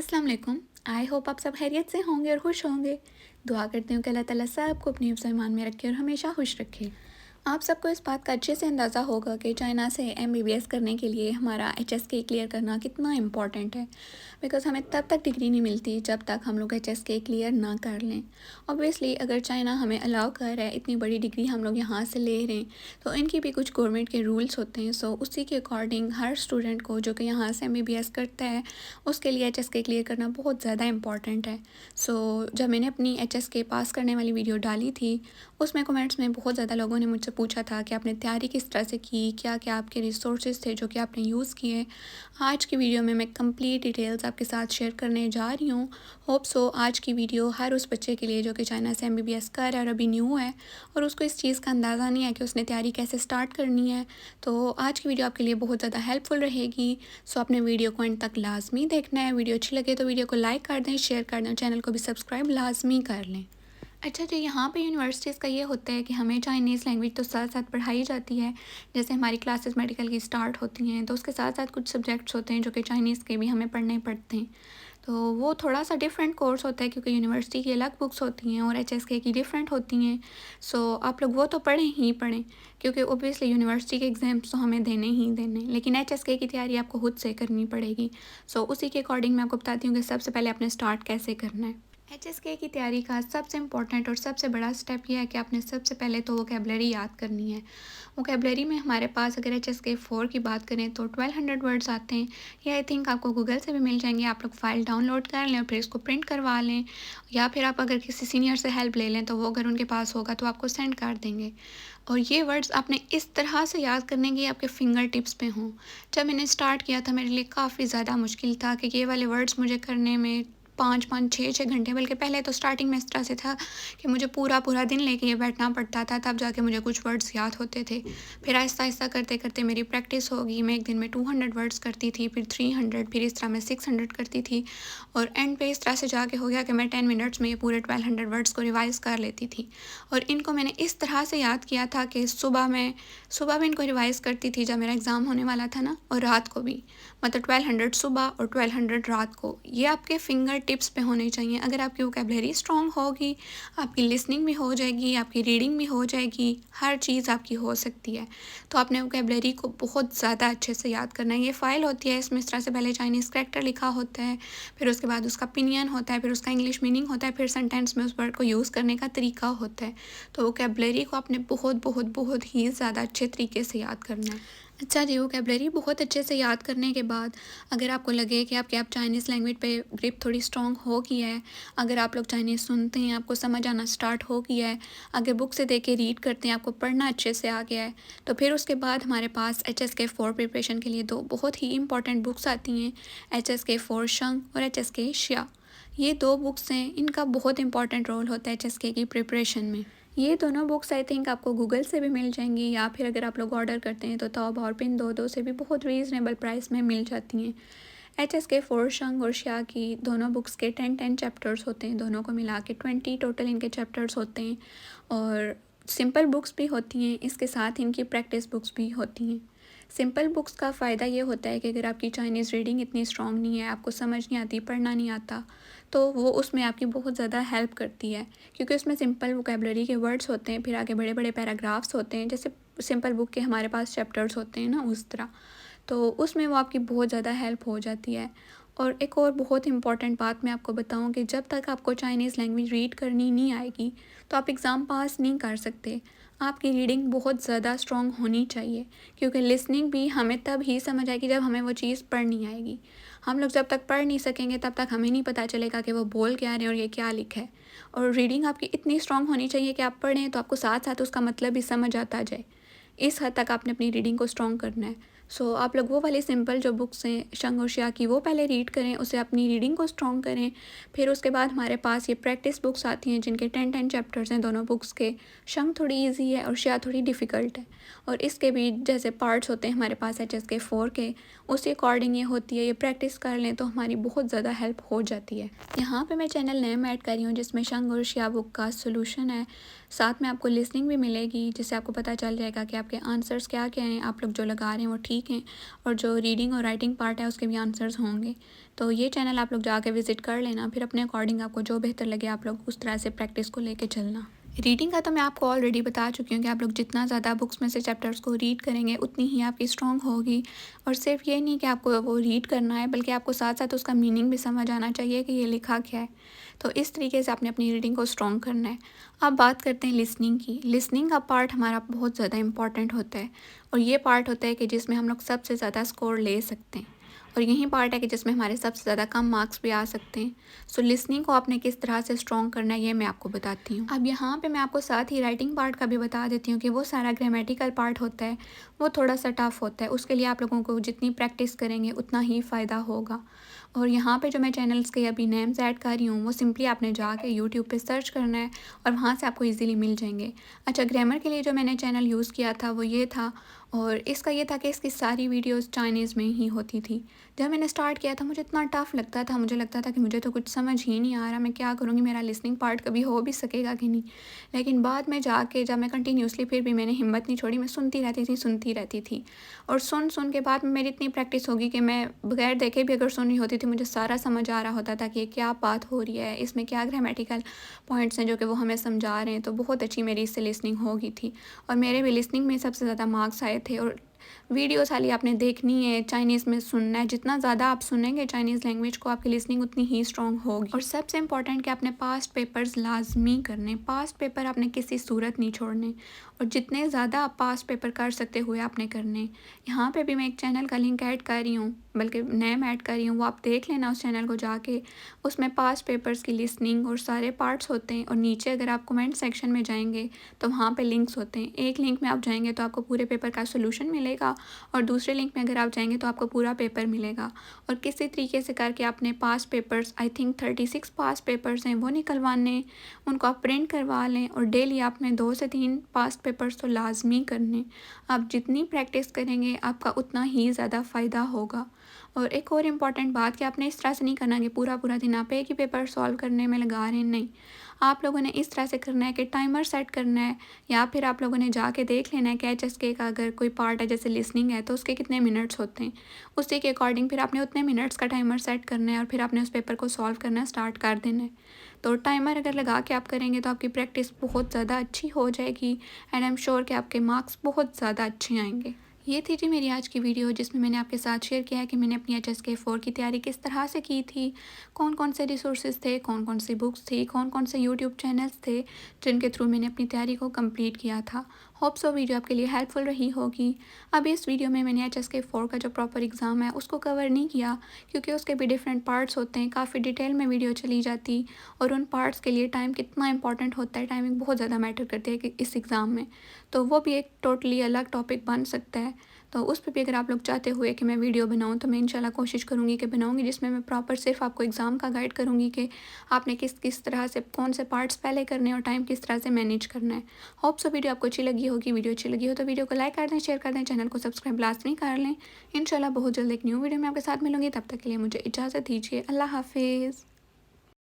अस्सलाम वालेकुम। I hope आप सब खैरियत से होंगे और खुश होंगे। दुआ करती हूँ कि अल्लाह ताला सबको अपनी हिफ्ज़ ईमान में रखे और हमेशा खुश रखे। आप सबको इस बात का अच्छे से अंदाज़ा होगा कि चाइना से एमबीबीएस करने के लिए हमारा एचएसके क्लियर करना कितना इम्पॉर्टेंट है। बिकॉज़ हमें तब तक डिग्री नहीं मिलती जब तक हम लोग एचएसके क्लियर ना कर लें। ऑब्वियसली अगर चाइना हमें अलाउ कर रहा है, इतनी बड़ी डिग्री हम लोग यहाँ से ले रहे हैं, तो इनकी भी कुछ गवर्नमेंट के रूल्स होते हैं। सो उसी के अकॉर्डिंग हर स्टूडेंट को जो कि यहाँ से एमबीबीएस करता है, उसके लिए एचएसके क्लियर करना बहुत ज़्यादा इम्पॉर्टेंट है। सो जब मैंने अपनी एचएसके पास करने वाली वीडियो डाली थी, उसमें कमेंट्स में बहुत ज़्यादा लोगों ने मुझसे पूछा था कि आपने तैयारी किस तरह से की, क्या क्या आपके रिसोर्सेज थे जो कि आपने यूज़ किए। आज की वीडियो में मैं कंप्लीट डिटेल्स आपके साथ शेयर करने जा रही हूँ। होप सो आज की वीडियो हर उस बच्चे के लिए जो कि चाइना से एमबीबीएस कर रहा है और अभी न्यू है और उसको इस चीज़ का अंदाज़ा नहीं है कि उसने तैयारी कैसे स्टार्ट करनी है। तो आज की वीडियो आपके लिए बहुत ज़्यादा हेल्पफुल रहेगी। सो आपने वीडियो को एंड तक लाजमी देखना है। वीडियो अच्छी लगे तो वीडियो को लाइक कर दें, शेयर कर दें, चैनल को भी सब्सक्राइब लाजमी कर लें। अच्छा जी, यहाँ पे यूनिवर्सिटीज़ का ये होता है कि हमें चाइनीज़ लैंग्वेज तो साथ साथ पढ़ाई जाती है। जैसे हमारी क्लासेस मेडिकल की स्टार्ट होती हैं तो उसके साथ साथ कुछ सब्जेक्ट्स होते हैं जो कि चाइनीज़ के भी हमें पढ़ने पड़ते हैं। तो वो थोड़ा सा डिफरेंट कोर्स होता है क्योंकि यूनिवर्सिटी की अलग बुक्स होती हैं और एचएसके की डिफरेंट होती हैं। सो आप लोग वो तो पढ़ें ही पढ़ें, क्योंकि ओबियसली यूनिवर्सिटी के एग्ज़ाम्स तो हमें देने ही देने, लेकिन एचएसके की तैयारी आपको खुद से करनी पड़ेगी। सो उसी के अकॉर्डिंग मैं आपको बताती हूँ कि सबसे पहले आपने स्टार्ट कैसे करना है। एचएसके की तैयारी का सबसे इम्पोर्टेंट और सबसे बड़ा स्टेप यह है कि आपने सबसे पहले तो वोकेबलरी याद करनी है। वोकेबलरी में हमारे पास अगर एचएसके 4 की बात करें तो 1200 वर्ड्स आते हैं। ये आई थिंक आपको गूगल से भी मिल जाएंगे। आप लोग फ़ाइल डाउनलोड कर लें और फिर इसको प्रिंट करवा लें, या फिर आप अगर किसी सीनियर से हेल्प ले लें तो वो अगर उनके पास होगा तो आपको सेंड कर देंगे। और ये वर्ड्स आपने इस तरह से याद करने की आपके फिंगर टिप्स पे हों। जब मैंने स्टार्ट किया था मेरे लिए काफ़ी ज़्यादा मुश्किल था कि ये वाले वर्ड्स मुझे करने में 5-5 6-6 घंटे, बल्कि पहले तो स्टार्टिंग में इस तरह से था कि मुझे पूरा-पूरा दिन लेके ये बैठना पड़ता था, तब जाके मुझे कुछ वर्ड्स याद होते थे। फिर आहिस्ता-आहिस्ता करते-करते मेरी प्रैक्टिस होगी, मैं एक दिन में 200 वर्ड्स करती थी, फिर 300, फिर इस तरह मैं 600 करती थी और एंड पे इस तरह से जाके हो गया कि मैं 10 मिनट्स में ये पूरे 1200 वर्ड्स को रिवाइज़ कर लेती थी। और इनको मैंने इस तरह से याद किया था कि सुबह भी इनको रिवाइज़ करती थी जब मेरा एग्ज़ाम होने वाला था ना, और रात को भी, मतलब 1200 सुबह और 1200 रात को। ये आपके फिंगर टिप्स पे होने चाहिए। अगर आपकी वोकेबलरी स्ट्रॉन्ग होगी, आपकी लिसनिंग भी हो जाएगी, आपकी रीडिंग भी हो जाएगी, हर चीज़ आपकी हो सकती है। तो आपने वोकेबलरी को बहुत ज़्यादा अच्छे से याद करना है। ये फ़ाइल होती है, इसमें इस तरह से पहले चाइनीज़ करैक्टर लिखा होता है, फिर उसके बाद उसका पिनियन होता है, फिर उसका इंग्लिश मीनिंग होता है, फिर सेंटेंस में उस वर्ड को यूज़ करने का तरीका होता है। तो वोकेबलरी को आपने बहुत बहुत बहुत ही ज़्यादा अच्छे तरीके से याद करना है। अच्छा जी, वोकेबलरी बहुत अच्छे से याद करने के बाद अगर आपको लगे कि आप चाइनीज़ लैंग्वेज पे ग्रिप थोड़ी स्ट्रॉन्ग हो गई है, अगर आप लोग चाइनीज़ सुनते हैं, आपको समझ आना स्टार्ट हो गया है, अगर बुक से देख के रीड करते हैं, आपको पढ़ना अच्छे से आ गया है, तो फिर उसके बाद हमारे पास एचएसके 4 प्रिपरेशन के लिए दो बहुत ही इंपॉर्टेंट बुक्स आती हैं, एचएसके 4 शंग और एचएसके शिया। ये दो बुक्स हैं, इनका बहुत इंपॉर्टेंट रोल होता है एचएसके की प्रिपरेशन में। ये दोनों बुक्स आई थिंक आपको गूगल से भी मिल जाएंगी, या फिर अगर आप लोग ऑर्डर करते हैं तो ताओबाओ और पिनडोडो से भी बहुत रीज़नेबल प्राइस में मिल जाती हैं। एचएसके 4 शंग और शिया की दोनों बुक्स के 10-10 चैप्टर्स होते हैं, दोनों को मिला के 20 टोटल इनके चैप्टर्स होते हैं। और सिंपल बुक्स भी होती हैं, इसके साथ इनकी प्रैक्टिस बुक्स भी होती हैं। सिंपल बुक्स का फ़ायदा ये होता है कि अगर आपकी चाइनीज़ रीडिंग इतनी स्ट्रॉन्ग नहीं है, आपको समझ नहीं आती, पढ़ना नहीं आता, तो वो उसमें आपकी बहुत ज़्यादा हेल्प करती है, क्योंकि उसमें सिंपल वोकेबलरी के वर्ड्स होते हैं, फिर आगे बड़े बड़े पैराग्राफ्स होते हैं, जैसे सिंपल बुक के हमारे पास चैप्टर्स होते हैं ना, उस तरह। तो उसमें वो आपकी बहुत ज़्यादा हेल्प हो जाती है। और एक और बहुत इंपॉर्टेंट बात मैं आपको बताऊं कि जब तक आपको चाइनीज़ लैंग्वेज रीड करनी नहीं आएगी तो आप एग्ज़ाम पास नहीं कर सकते। आपकी रीडिंग बहुत ज़्यादा स्ट्रॉन्ग होनी चाहिए, क्योंकि लिसनिंग भी हमें तब ही समझ आएगी जब हमें वो चीज़ पढ़नी आएगी। हम लोग जब तक पढ़ नहीं सकेंगे तब तक हमें नहीं पता चलेगा कि वो बोल क्या रहे हैं और ये क्या लिखा है। और रीडिंग आपकी इतनी स्ट्रॉन्ग होनी चाहिए कि आप पढ़ें तो आपको साथ साथ उसका मतलब भी समझ आता जाए। इस हद तक आपने अपनी रीडिंग को स्ट्रॉन्ग करना है। सो आप लोग वो वाली सिंपल जो बुक्स हैं शंग और शिया की, वो पहले रीड करें, उससे अपनी रीडिंग को स्ट्रॉन्ग करें। फिर उसके बाद हमारे पास ये प्रैक्टिस बुक्स आती हैं जिनके 10-10 चैप्टर्स हैं दोनों बुक्स के। शंग थोड़ी इजी है और शिया थोड़ी डिफ़िकल्ट है, और इसके भी जैसे पार्ट्स होते हैं हमारे पास एचएसके 4 के, उसी अकॉर्डिंग ये होती है। ये प्रैक्टिस कर लें तो हमारी बहुत ज़्यादा हेल्प हो जाती है। यहाँ पे मैं चैनल नेम ऐड कर रही हूँ जिसमें शंग और शिया बुक का सोल्यूशन है, साथ में आपको लिसनिंग भी मिलेगी, जिससे आपको पता चल जाएगा कि आपके आंसर्स क्या क्या हैं, आप लोग जो लगा रहे हैं वो ठीक हैं, और जो रीडिंग और राइटिंग पार्ट है उसके भी आंसर्स होंगे। तो ये चैनल आप लोग जाके विज़िट कर लेना, फिर अपने अकॉर्डिंग आपको जो बेहतर लगे आप लोग उस तरह से प्रैक्टिस को लेके चलना। रीडिंग का तो मैं आपको ऑलरेडी बता चुकी हूँ कि आप लोग जितना ज़्यादा बुक्स में से चैप्टर्स को रीड करेंगे उतनी ही आपकी स्ट्रॉन्ग होगी। और सिर्फ ये नहीं कि आपको वो रीड करना है, बल्कि आपको साथ साथ उसका मीनिंग भी समझ आना चाहिए कि ये लिखा क्या है। तो इस तरीके से आपने अपनी रीडिंग को स्ट्रॉन्ग करना है। अब बात करते हैं लिसनिंग की। लिसनिंग का पार्ट हमारा बहुत ज़्यादा इंपॉर्टेंट होता है, और ये पार्ट होता है कि जिसमें हम लोग सबसे ज़्यादा स्कोर ले सकते हैं, और यही पार्ट है कि जिसमें हमारे सबसे ज़्यादा कम मार्क्स भी आ सकते हैं। सो लिसनिंग को आपने किस तरह से स्ट्रॉन्ग करना है ये मैं आपको बताती हूँ। अब यहाँ पे मैं आपको साथ ही राइटिंग पार्ट का भी बता देती हूँ कि वो सारा ग्रामेटिकल पार्ट होता है, वो थोड़ा सा टफ होता है। उसके लिए आप लोगों को जितनी प्रैक्टिस करेंगे उतना ही फ़ायदा होगा। और यहाँ पे जो मैं चैनल्स के अभी नेम्स ऐड कर रही हूँ वो सिंपली आपने जाके यूट्यूब पे सर्च करना है, और वहाँ से आपको इजीली मिल जाएंगे। अच्छा, ग्रामर के लिए जो मैंने चैनल यूज़ किया था वो ये था, और इसका ये था कि इसकी सारी वीडियोस चाइनीज़ में ही होती थी। जब मैंने स्टार्ट किया था मुझे इतना टफ़ लगता था, मुझे लगता था कि मुझे तो कुछ समझ ही नहीं आ रहा, मैं क्या करूँगी, मेरा लिसनिंग पार्ट कभी हो भी सकेगा कि नहीं। लेकिन बाद में जाके जब मैं कंटिन्यूसली, फिर भी मैंने हिम्मत नहीं छोड़ी, मैं सुनती रहती थी। और सुन के बाद में मेरी इतनी प्रैक्टिस होगी कि मैं बगैर देखे भी अगर सुन रही होती थी मुझे सारा समझ आ रहा होता था कि ये क्या बात हो रही है, इसमें क्या ग्रामेटिकल पॉइंट्स हैं जो कि वो हमें समझा रहे हैं। तो बहुत अच्छी मेरी इससे लिसनिंग हो गई थी, और मेरे भी लिसनिंग में सबसे ज़्यादा मार्क्स आए थे। और वीडियो सारी आपने देखनी है, चाइनीज़ में सुनना है, जितना ज़्यादा आप सुनेंगे चाइनीज़ लैंग्वेज को आपकी लिसनिंग उतनी ही स्ट्रॉन्ग होगी। और सबसे इंपॉर्टेंट कि आपने पास्ट पेपर्स लाजमी करने, पास्ट पेपर आपने किसी सूरत नहीं छोड़ने, और जितने ज़्यादा आप पास्ट पेपर कर सकते हुए आपने करने। यहाँ पे भी मैं एक चैनल का लिंक ऐड कर रही हूँ, बल्कि नेम ऐड कर रही हूँ, वो आप देख लेना उस चैनल को जाके। उसमें पास्ट पेपर्स की लिसनिंग और सारे पार्ट्स होते हैं, और नीचे अगर आप कमेंट सेक्शन में जाएंगे तो वहाँ पे लिंक्स होते हैं। एक लिंक में आप जाएंगे तो आपको पूरे पेपर का सोल्यूशन मिलेगा, और दूसरे लिंक में अगर आप जाएंगे तो आपको पूरा पेपर मिलेगा। और किसी तरीके से करके आपने past papers, I think 36 past papers हैं, वो निकलवाने, उनको आप प्रिंट करवा लें, और डेली आपने 2 से 3 पास्ट पेपर्स तो लाजमी करने। आप जितनी प्रैक्टिस करेंगे आपका उतना ही ज़्यादा फ़ायदा होगा। और एक और इम्पॉर्टेंट बात कि आपने इस तरह से नहीं करना कि पूरा पूरा दिन आप एक ही पेपर सॉल्व करने में लगा रहे हैं, नहीं। आप लोगों ने इस तरह से करना है कि टाइमर सेट करना है, या फिर आप लोगों ने जाके देख लेना है कि HSK का अगर कोई पार्ट है जैसे लिसनिंग है तो उसके कितने मिनट्स होते हैं, उसी के अकॉर्डिंग फिर आपने उतने मिनट्स का टाइमर सेट करना है, और फिर आपने उस पेपर को सॉल्व करना स्टार्ट कर देना है। तो टाइमर अगर लगा के आप करेंगे तो आपकी प्रैक्टिस बहुत ज़्यादा अच्छी हो जाएगी, एंड आई एम श्योर कि आपके मार्क्स बहुत ज़्यादा अच्छे आएंगे। ये थी जी मेरी आज की वीडियो, जिसमें मैंने आपके साथ शेयर किया है कि मैंने अपनी HSK 4 की तैयारी किस तरह से की थी, कौन कौन से रिसोर्सेज थे, कौन कौन सी बुक्स थी, कौन कौन से यूट्यूब चैनल्स थे जिनके थ्रू मैंने अपनी तैयारी को कंप्लीट किया था। होप सो वीडियो आपके लिए हेल्पफुल रही होगी। अब इस वीडियो में मैंने HSK 4 का जो प्रॉपर एग्ज़ाम है उसको कवर नहीं किया, क्योंकि उसके भी डिफरेंट पार्ट्स होते हैं, काफ़ी डिटेल में वीडियो चली जाती, और उन पार्ट्स के लिए टाइम कितना इंपॉर्टेंट होता है, टाइमिंग बहुत ज़्यादा मैटर करती है कि इस एग्ज़ाम में। तो वो भी एक टोटली अलग टॉपिक बन सकता है। तो उस पे भी अगर आप लोग चाहते हुए कि मैं वीडियो बनाऊँ तो मैं इंशाल्लाह कोशिश करूँगी कि बनाऊँगी, जिसमें मैं प्रॉपर सिर्फ आपको एग्ज़ाम का गाइड करूँगी कि आपने किस किस तरह से कौन से पार्ट्स पहले करने हैं और टाइम किस तरह से मैनेज करना है। होप सो वीडियो आपको अच्छी लगी होगी। वीडियो अच्छी लगी हो तो वीडियो को लाइक कर दें, शेयर कर दें, चैनल को सब्सक्राइब लाजमी कर लें। इंशाल्लाह बहुत जल्द एक न्यू वीडियो में आपके साथ मिलूँगी, तब तक के लिए मुझे इजाज़त दीजिए। अल्लाह हाफिज़।